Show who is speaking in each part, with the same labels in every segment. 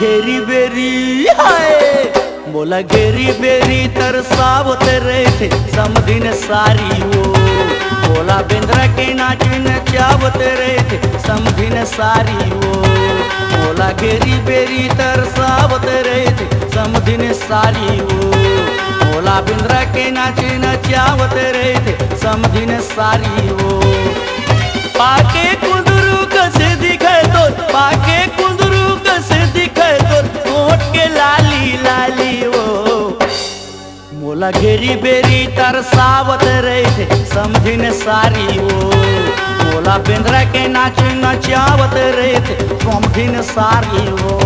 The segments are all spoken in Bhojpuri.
Speaker 1: घेरी बेरी हाय मोला घेरी बेरी तरसावत रहे थे समधिन सारी वो मोला बिंद्रा के नाच नचावत रहे थे समधिन सारी वो मोला घेरी बेरी तरसावत रहे थे समधिन सारी वो मोला बिंद्रा के नाच नचावत रहे थे समधिन सारी वो पाके कुंदरू कसे दिखे तो पाके कुंदरू कसे दिखे तो होठ के लाली लाली वो मोला घेरी बेरी तरसावत रहे थे समधिन सारी वो मोला बिंद्रा के नाच नचावत रहे थे समधिन सारी वो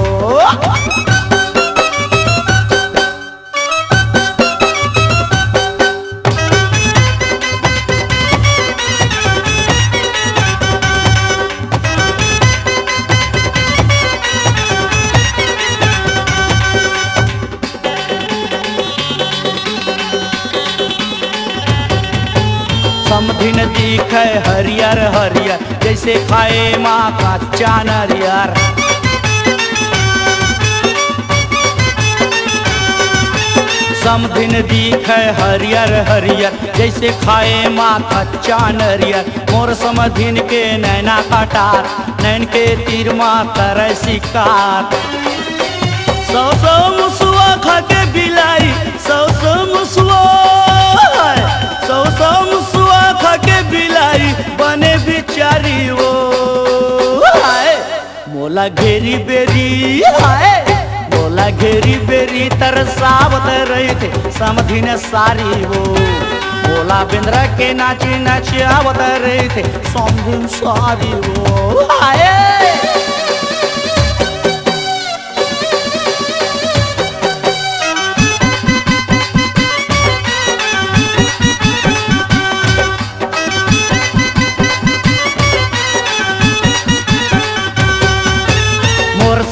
Speaker 1: समधिन दिखे हरियर हरियर जैसे खाए माँ का चानरियर समधिन दिखे हरियर हरियर जैसे खाए माँ का चानरियर मोर समधिन के नैना कटार नैन के तीर माँ करे शिकार सौ सौ मुसुआ खा के बिलाई सौ सौ मुसुआ सौ सौ मुसुआ खा के बिलाई बने बिचारी वो हाय मोला घेरी बेरी हाय मोला घेरी बेरी तरसावत रहे थे समधिन सारी वो मोला बिंद्रा के नाच नचावत रहे थे समधिन सारी वो हाय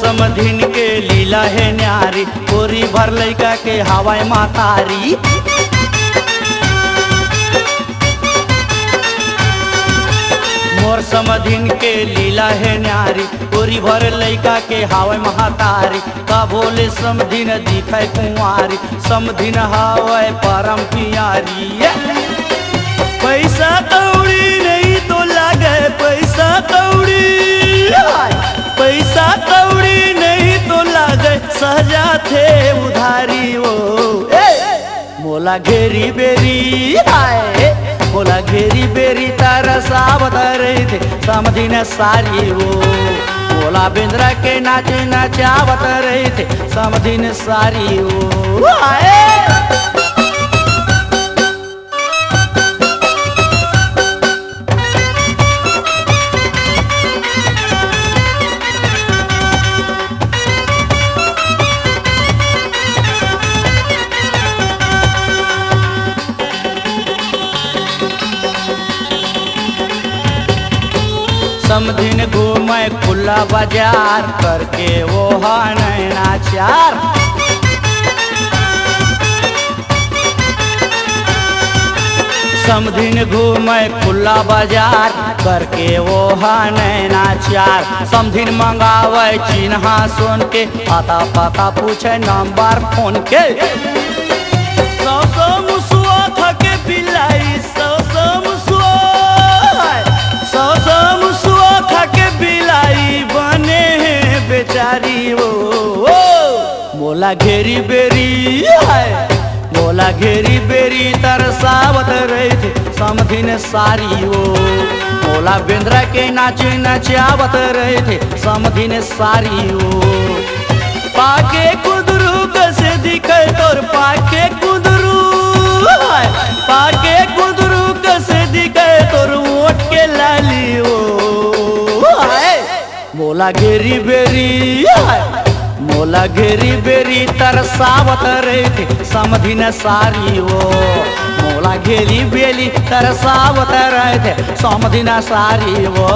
Speaker 1: समधिन के लीला है न्यारी पूरी भर लैका के हवाई मातारी मोर समधिन के लीला है न्यारी पूरी भर लैका के हवाई महातारी का बोले समधिन दिखे कुंवारी समधिन हवाई परम प्यारी पैसा कौड़ी नहीं तो लागे पैसा कौड़ी पैसा कौड़ी नहीं तो लागे सहजा थे उधारी वो मोला घेरी बेरी हाय मोला घेरी बेरी तरसावत रहे थे समधिन सारी वो मोला बिंद्रा के नाच नचावत रहे थे समधिन सारी वो हाय समधिन घूमे खुला बाजार करके वो नैनाचार समधिन घूमे खुला बाजार करके वो नैनाचार समधिन मंगावे चिन्हा सुन के आता पता पूछे नंबर फोन के सौ सौ मुसुआ खा के बिलाई सौ सौ मुसुआ सौ सौ मुसुआ खा के बिलाई बने हैं बेचारी वो मोला घेरी बेरी है मोला घेरी बेरी तरसावत रहे थे समधिन सारी वो मोला बिंद्रा के नाच नचावत रहे थे समधिन सारी वो पाके कुंदरू कसे दिखे तोर पाके कुंदरू पाके कुंदरू कसे दिखे तोर ओठ के लाली वो मोला घेरी बेरी मोला घेरी बेरी तरसावत रहे थे समधिन सारी वो मोला घेरी बेली तरसावत रहे थे समधिन सारी वो